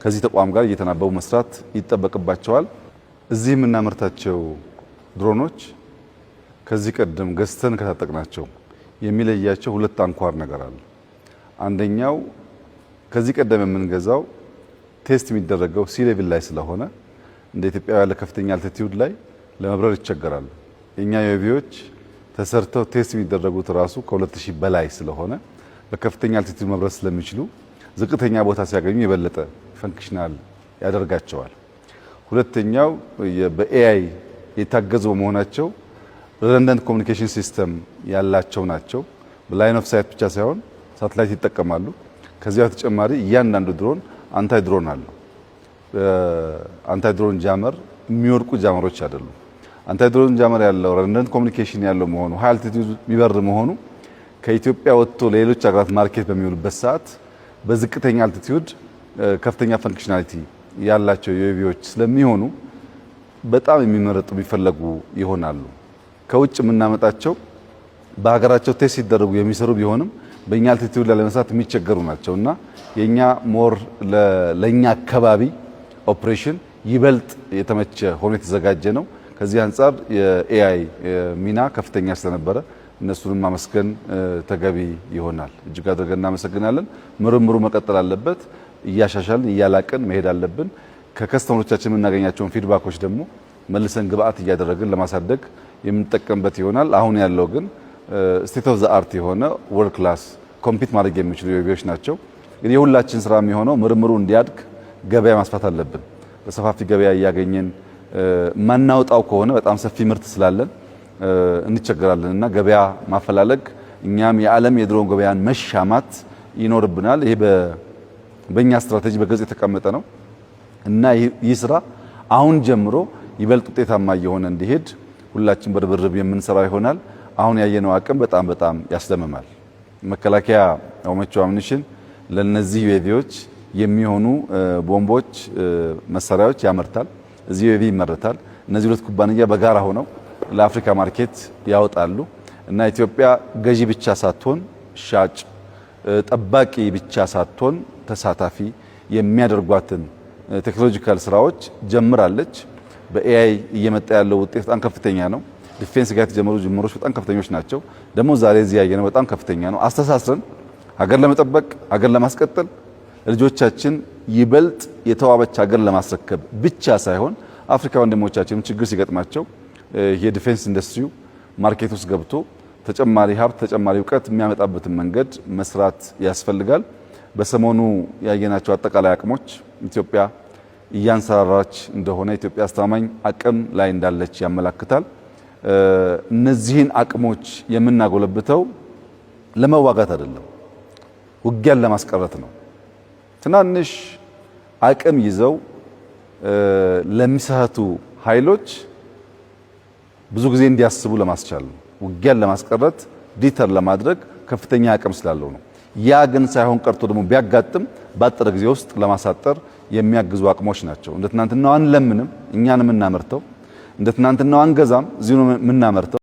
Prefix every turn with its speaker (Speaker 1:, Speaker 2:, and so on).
Speaker 1: ከዚህ ተቋም ጋር እየተናበቡ መስራት ይጠበቅባቸዋል። እዚህ የምናመርታቸው ድሮኖች ከዚህ ቀደም ገዝተን ከታጠቅናቸው የሚለያቸው ሁለት አንኳር ነገር አለ። አንደኛው ከዚህ ቀደም የምንገዛው ቴስት የሚደረገው ሲ ሌቭል ላይ ስለሆነ እንደ ኢትዮጵያ ያለ ከፍተኛ አልቲቲዩድ ላይ ለመብረር ይቸገራሉ። የኛ ዩኤቪዎች ተሰርተው ቴስት የሚደረጉት ራሱ ከ2000 በላይ ስለሆነ በከፍተኛ አልቲቲዩድ መብረር ስለሚችሉ ዝቅተኛ ቦታ ሲያገኙ የበለጠ ፈንክሽናል ያደርጋቸዋል። ሁለተኛው በኤአይ የታገዙ በመሆናቸው ሪደንደንት ኮሚኒኬሽን ሲስተም ያላቸው ናቸው። በላይን ኦፍ ሳይት ብቻ ሳይሆን ሳተላይት ይጠቀማሉ። ከዚያ በተጨማሪ እያንዳንዱ ድሮን አንታይ ድሮን አለው። አንታይ ድሮን ጃመር የሚወድቁ ጃመሮች አይደሉም። አንታይ ድሮን ጃመር ያለው ሪደንደንት ኮሚኒኬሽን ያለው መሆኑ ሃይ አልቲቲዩድ የሚበር መሆኑ ከኢትዮጵያ ወጥቶ ለሌሎች ሀገራት ማርኬት በሚውልበት ሰዓት በዝቅተኛ አልቲቲዩድ ከፍተኛ ፈንክሽናሊቲ ያላቸው ዩኤቪዎች ስለሚሆኑ በጣም የሚመረጡ የሚፈለጉ ይሆናሉ። ከውጭ የምናመጣቸው በሀገራቸው ቴስት ሲደረጉ የሚሰሩ ቢሆንም በእኛ አልቲቲዩድ ላይ ለመስራት የሚቸገሩ ናቸውና የኛ ሞር ለኛ አካባቢ ኦፕሬሽን ይበልጥ የተመቸ ሆኖ የተዘጋጀ ነው። ከዚህ አንጻር የኤአይ ሚና ከፍተኛ ስለነበረ እነሱንም ማመስገን ተገቢ ይሆናል። እጅግ አድርገን እናመሰግናለን። ምርምሩ መቀጠል አለበት። እያሻሻልን እያላቀን መሄድ አለብን። ከከስተመሮቻችን የምናገኛቸውን ፊድባኮች ደግሞ መልሰን ግብአት እያደረግን ለማሳደግ የምንጠቀምበት ይሆናል። አሁን ያለው ግን ስቴት ኦፍ ዘ አርት የሆነ ወርልድ ክላስ ኮምፒት ማድረግ የሚችሉ ዩኤቪዎች ናቸው። እንግዲህ የሁላችን ስራ የሚሆነው ምርምሩ እንዲያድግ ገበያ ማስፋት አለብን። በሰፋፊ ገበያ እያገኘን ማናውጣው ከሆነ በጣም ሰፊ ምርት ስላለን እንቸገራለን እና ገበያ ማፈላለግ እኛም የዓለም የድሮን ገበያን መሻማት ይኖርብናል። ይሄ በእኛ ስትራቴጂ በግልጽ የተቀመጠ ነው እና ይህ ስራ አሁን ጀምሮ ይበልጥ ውጤታማ እየሆነ እንዲሄድ ሁላችን በርብርብ የምንሰራ ይሆናል። አሁን ያየነው አቅም በጣም ያስደምማል። መከላከያ ኦመቹ አምኒሽን ለነዚህ ዩኤቪዎች የሚሆኑ ቦምቦች፣ መሳሪያዎች ያመርታል። እዚህ ዩኤቪ ይመረታል። እነዚህ ሁለት ኩባንያ በጋራ ሆነው ለአፍሪካ ማርኬት ያወጣሉ እና ኢትዮጵያ ገዢ ብቻ ሳትሆን ሻጭ፣ ጠባቂ ብቻ ሳትሆን ተሳታፊ የሚያደርጓትን ቴክኖሎጂካል ስራዎች ጀምራለች። በኤአይ እየመጣ ያለው ውጤት በጣም ከፍተኛ ነው። ዲፌንስ ጋር የተጀመሩ ጅምሮች በጣም ከፍተኞች ናቸው። ደግሞ ዛሬ እዚህ ያየነው በጣም ከፍተኛ ነው። አስተሳስረን ሀገር ለመጠበቅ ሀገር ለማስቀጠል ልጆቻችን ይበልጥ የተዋበች ሀገር ለማስረከብ ብቻ ሳይሆን አፍሪካ ወንድሞቻችን ችግር ሲገጥማቸው የዲፌንስ ኢንዱስትሪው ማርኬት ውስጥ ገብቶ ተጨማሪ ሀብት ተጨማሪ እውቀት የሚያመጣበትን መንገድ መስራት ያስፈልጋል። በሰሞኑ ያየናቸው አጠቃላይ አቅሞች ኢትዮጵያ እያንሰራራች እንደሆነ ኢትዮጵያ አስተማማኝ አቅም ላይ እንዳለች ያመላክታል። እነዚህን አቅሞች የምናጎለብተው ለመዋጋት አይደለም፣ ውጊያን ለማስቀረት ነው። ትናንሽ አቅም ይዘው ለሚሳቱ ኃይሎች ብዙ ጊዜ እንዲያስቡ ለማስቻል ነው። ውጊያን ለማስቀረት ዲተር ለማድረግ ከፍተኛ አቅም ስላለው ነው። ያ ግን ሳይሆን ቀርቶ ደግሞ ቢያጋጥም ባጠረ ጊዜ ውስጥ ለማሳጠር የሚያግዙ አቅሞች ናቸው። እንደ ትናንትናው አንለምንም፣ እኛን የምናመርተው እንደ ትናንትናው አንገዛም፣ እዚሁ ነው የምናመርተው።